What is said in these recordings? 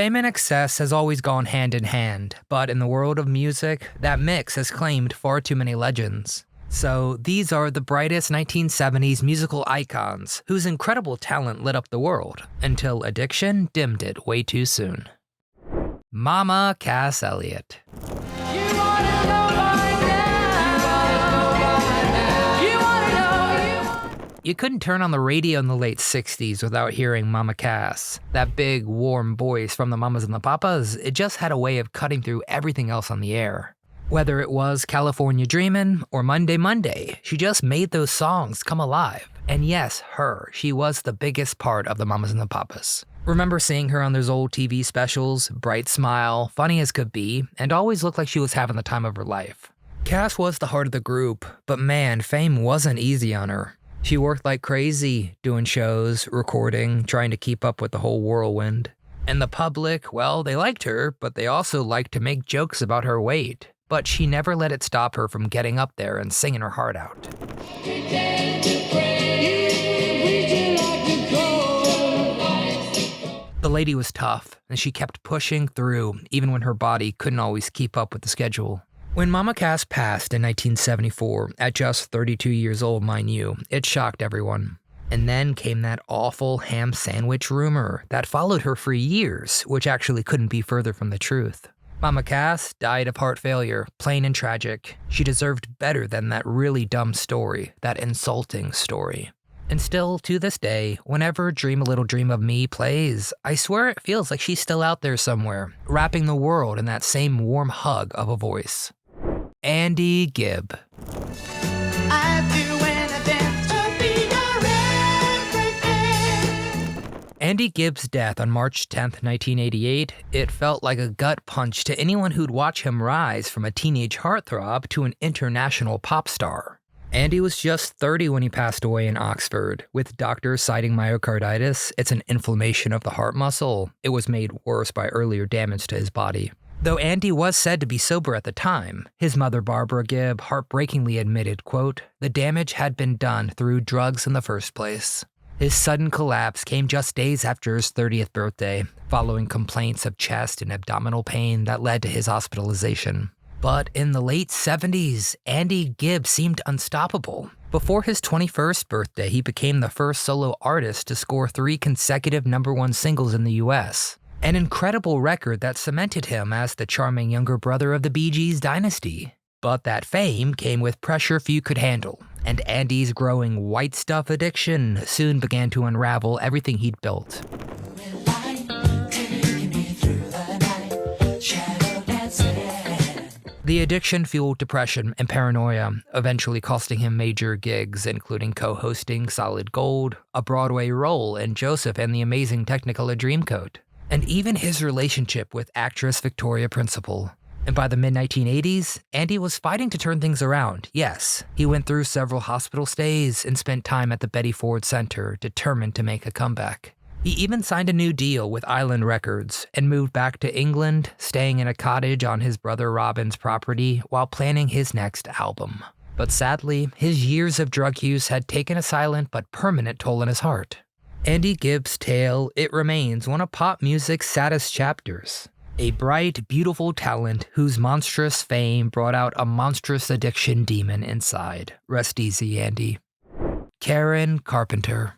Fame and excess has always gone hand in hand, but in the world of music, that mix has claimed far too many legends. So these are the brightest 1970s musical icons whose incredible talent lit up the world, until addiction dimmed it way too soon. Mama Cass Elliot. You couldn't turn on the radio in the late 60s without hearing Mama Cass. That big, warm voice from the Mamas and the Papas, it just had a way of cutting through everything else on the air. Whether it was California Dreamin' or Monday Monday, she just made those songs come alive. And yes, she was the biggest part of the Mamas and the Papas. Remember seeing her on those old TV specials, bright smile, funny as could be, and always looked like she was having the time of her life. Cass was the heart of the group, but man, fame wasn't easy on her. She worked like crazy, doing shows, recording, trying to keep up with the whole whirlwind. And the public, well, they liked her, but they also liked to make jokes about her weight. But she never let it stop her from getting up there and singing her heart out. The lady was tough, and she kept pushing through, even when her body couldn't always keep up with the schedule. When Mama Cass passed in 1974, at just 32 years old, mind you, it shocked everyone. And then came that awful ham sandwich rumor that followed her for years, which actually couldn't be further from the truth. Mama Cass died of heart failure, plain and tragic. She deserved better than that really dumb story, that insulting story. And still, to this day, whenever Dream a Little Dream of Me plays, I swear it feels like she's still out there somewhere, wrapping the world in that same warm hug of a voice. Andy Gibb. Andy Gibb's death on March 10th, 1988, it felt like a gut punch to anyone who'd watch him rise from a teenage heartthrob to an international pop star. Andy was just 30 when he passed away in Oxford, with doctors citing myocarditis. It's an inflammation of the heart muscle. It was made worse by earlier damage to his body. Though Andy was said to be sober at the time, his mother Barbara Gibb heartbreakingly admitted, quote, the damage had been done through drugs in the first place. His sudden collapse came just days after his 30th birthday, following complaints of chest and abdominal pain that led to his hospitalization. But in the late 70s, Andy Gibb seemed unstoppable. Before his 21st birthday, he became the first solo artist to score 3 consecutive #1 singles in the US. An incredible record that cemented him as the charming younger brother of the Bee Gees dynasty. But that fame came with pressure few could handle, and Andy's growing white stuff addiction soon began to unravel everything he'd built. The addiction fueled depression and paranoia, eventually costing him major gigs, including co-hosting Solid Gold, a Broadway role in Joseph and the Amazing Technicolor Dreamcoat, and even his relationship with actress Victoria Principal. And by the mid-1980s, Andy was fighting to turn things around. Yes, he went through several hospital stays and spent time at the Betty Ford Center, determined to make a comeback. He even signed a new deal with Island Records and moved back to England, staying in a cottage on his brother Robin's property while planning his next album. But sadly, his years of drug use had taken a silent but permanent toll on his heart. Andy Gibb's tale, it remains one of pop music's saddest chapters. A bright, beautiful talent whose monstrous fame brought out a monstrous addiction demon inside. Rest easy, Andy. Karen Carpenter.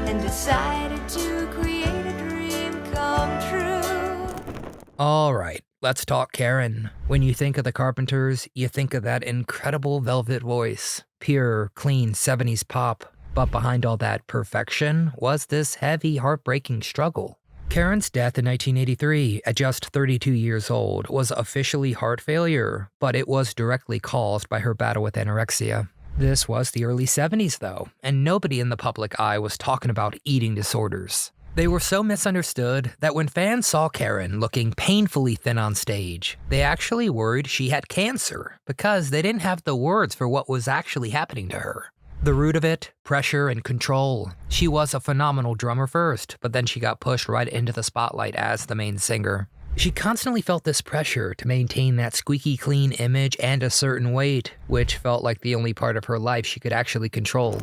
And decided to create a dream come true. All right, let's talk Karen. When you think of the Carpenters, you think of that incredible velvet voice, pure, clean 70s pop. But behind all that perfection was this heavy, heartbreaking struggle. Karen's death in 1983, at just 32 years old, was officially heart failure, but it was directly caused by her battle with anorexia. This was the early 70s though, and nobody in the public eye was talking about eating disorders. They were so misunderstood that when fans saw Karen looking painfully thin on stage, they actually worried she had cancer because they didn't have the words for what was actually happening to her. The root of it, pressure and control. She was a phenomenal drummer first, but then she got pushed right into the spotlight as the main singer. She constantly felt this pressure to maintain that squeaky clean image and a certain weight, which felt like the only part of her life she could actually control.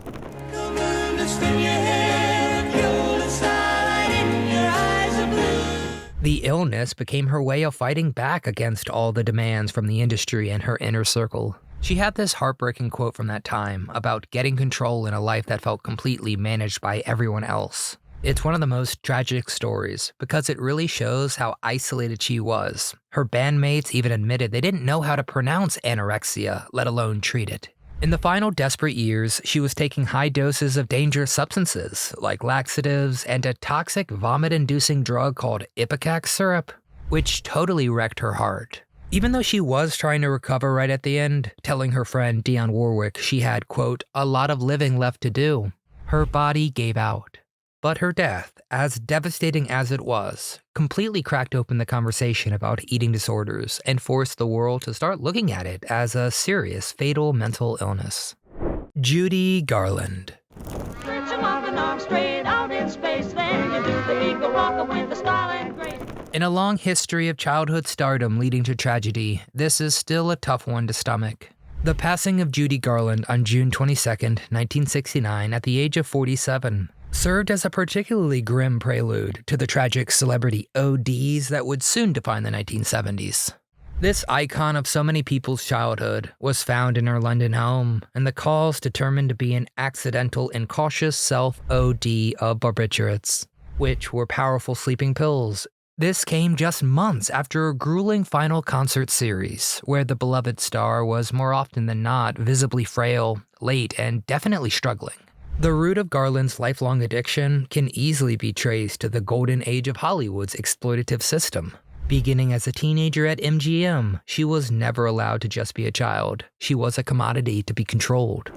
Come on, spin your head, you'll starlight in your eyes are blue. The illness became her way of fighting back against all the demands from the industry and her inner circle. She had this heartbreaking quote from that time about getting control in a life that felt completely managed by everyone else. It's one of the most tragic stories because it really shows how isolated she was. Her bandmates even admitted they didn't know how to pronounce anorexia, let alone treat it. In the final desperate years, she was taking high doses of dangerous substances like laxatives and a toxic vomit-inducing drug called ipecac syrup, which totally wrecked her heart. Even though she was trying to recover right at the end, telling her friend Dionne Warwick she had, quote, a lot of living left to do, her body gave out. But her death, as devastating as it was, completely cracked open the conversation about eating disorders and forced the world to start looking at it as a serious, fatal mental illness. Judy Garland. In a long history of childhood stardom leading to tragedy, this is still a tough one to stomach. The passing of Judy Garland on June 22, 1969, at the age of 47, served as a particularly grim prelude to the tragic celebrity ODs that would soon define the 1970s. This icon of so many people's childhood was found in her London home, and the cause determined to be an accidental incautious self-OD of barbiturates, which were powerful sleeping pills. This came just months after a grueling final concert series, where the beloved star was more often than not visibly frail, late, and definitely struggling. The root of Garland's lifelong addiction can easily be traced to the golden age of Hollywood's exploitative system. Beginning as a teenager at MGM, she was never allowed to just be a child. She was a commodity to be controlled.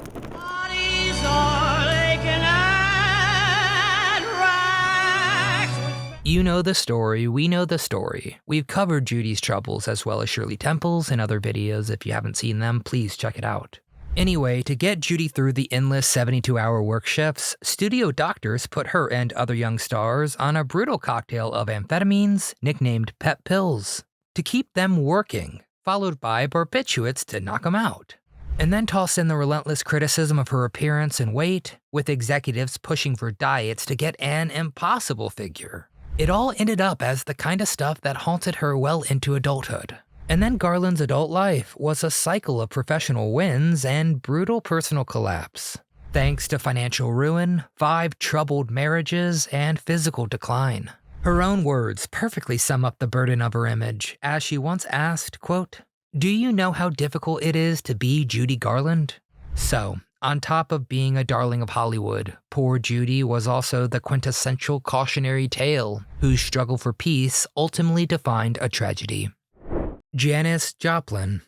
You know the story, we know the story. We've covered Judy's troubles as well as Shirley Temple's in other videos. If you haven't seen them, please check it out. Anyway, to get Judy through the endless 72-hour work shifts, studio doctors put her and other young stars on a brutal cocktail of amphetamines, nicknamed pep pills, to keep them working, followed by barbiturates to knock them out. And then toss in the relentless criticism of her appearance and weight, with executives pushing for diets to get an impossible figure. It all ended up as the kind of stuff that haunted her well into adulthood. And then Garland's adult life was a cycle of professional wins and brutal personal collapse. Thanks to financial ruin, 5 troubled marriages, and physical decline. Her own words perfectly sum up the burden of her image, as she once asked, quote, "Do you know how difficult it is to be Judy Garland?" So, on top of being a darling of Hollywood, poor Judy was also the quintessential cautionary tale, whose struggle for peace ultimately defined a tragedy. Janis Joplin.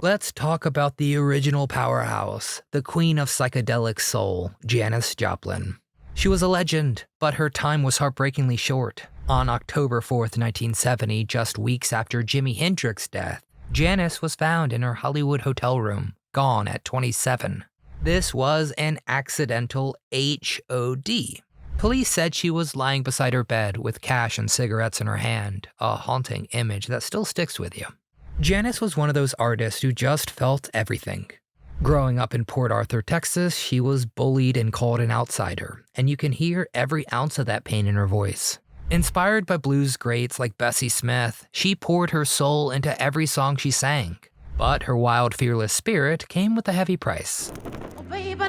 Let's talk about the original powerhouse, the queen of psychedelic soul, Janis Joplin. She was a legend, but her time was heartbreakingly short. On October 4th, 1970, just weeks after Jimi Hendrix's death, Janis was found in her Hollywood hotel room, gone at 27. This was an accidental HOD. Police said she was lying beside her bed with cash and cigarettes in her hand, a haunting image that still sticks with you. Janis was one of those artists who just felt everything. Growing up in Port Arthur, Texas, she was bullied and called an outsider, and you can hear every ounce of that pain in her voice. Inspired by blues greats like Bessie Smith, she poured her soul into every song she sang. But her wild, fearless spirit came with a heavy price. Oh, baby,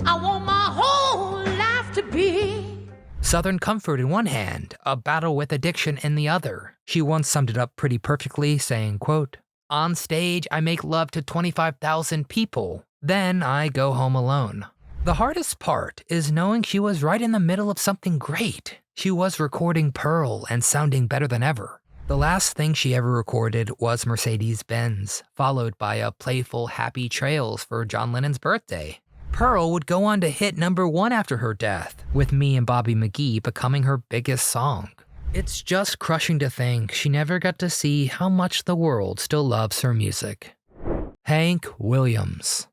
I want my whole life to be. Southern comfort in one hand, a battle with addiction in the other. She once summed it up pretty perfectly, saying, quote, "On stage, I make love to 25,000 people. Then I go home alone." The hardest part is knowing she was right in the middle of something great. She was recording Pearl and sounding better than ever. The last thing she ever recorded was Mercedes-Benz, followed by a playful Happy Trails for John Lennon's birthday. Pearl would go on to hit #1 after her death, with Me and Bobby McGee becoming her biggest song. It's just crushing to think she never got to see how much the world still loves her music. Hank Williams.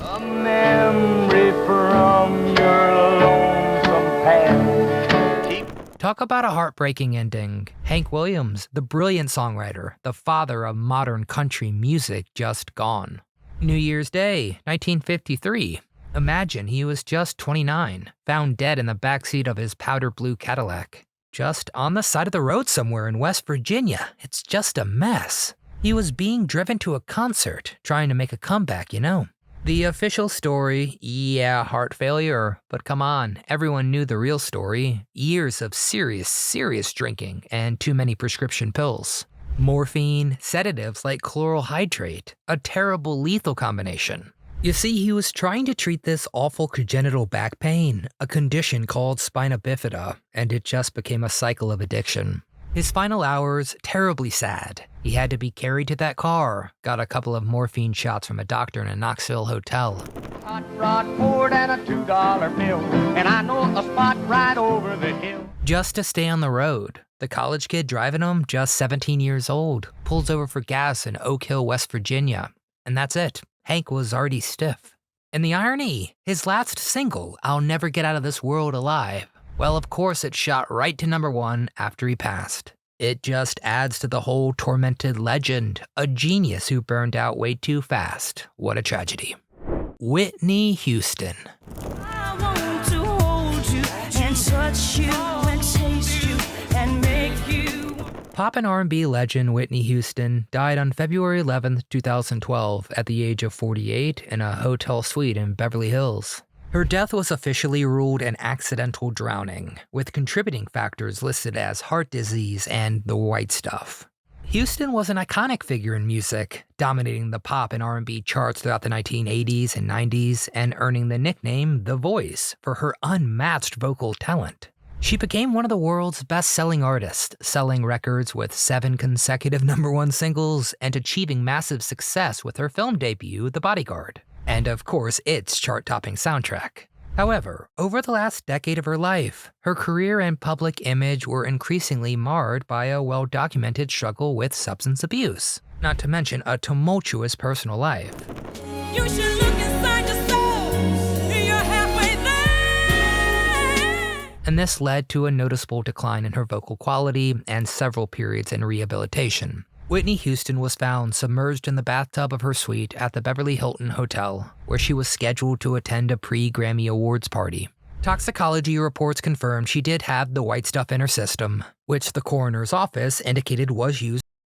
A memory from your lonesome past. Talk about a heartbreaking ending. Hank Williams, the brilliant songwriter, the father of modern country music, just gone. New Year's Day, 1953. Imagine he was just 29, found dead in the backseat of his powder blue Cadillac. Just on the side of the road somewhere in West Virginia. It's just a mess. He was being driven to a concert, trying to make a comeback, you know. The official story, yeah, heart failure, but come on, everyone knew the real story. Years of serious drinking and too many prescription pills. Morphine, sedatives like chloral hydrate, a terrible lethal combination. You see, he was trying to treat this awful congenital back pain, a condition called spina bifida, and it just became a cycle of addiction. His final hours, terribly sad. He had to be carried to that car, got a couple of morphine shots from a doctor in a Knoxville hotel. Hot rod Ford and a $2 bill, and I know a spot right over the hill. Just to stay on the road. The college kid driving him, just 17 years old, pulls over for gas in Oak Hill, West Virginia. And that's it. Hank was already stiff. And the irony, his last single, I'll Never Get Out of This World Alive, well, of course it shot right to #1 after he passed. It just adds to the whole tormented legend, a genius who burned out way too fast. What a tragedy. Whitney Houston. I want to hold you and touch you and taste you and make you. Pop and R&B legend Whitney Houston died on February 11, 2012 at the age of 48 in a hotel suite in Beverly Hills. Her death was officially ruled an accidental drowning, with contributing factors listed as heart disease and the white stuff. Houston was an iconic figure in music, dominating the pop and R&B charts throughout the 1980s and 90s and earning the nickname The Voice for her unmatched vocal talent. She became one of the world's best-selling artists, selling records with 7 consecutive #1 singles and achieving massive success with her film debut, The Bodyguard, and of course its chart-topping soundtrack. However, over the last decade of her life, her career and public image were increasingly marred by a well-documented struggle with substance abuse, not to mention a tumultuous personal life. You should look inside your soul. You're halfway there. And this led to a noticeable decline in her vocal quality and several periods in rehabilitation. Whitney Houston was found submerged in the bathtub of her suite at the Beverly Hilton Hotel, where she was scheduled to attend a pre-Grammy Awards party. Toxicology reports confirmed she did have the white stuff in her system, which the coroner's office indicated was used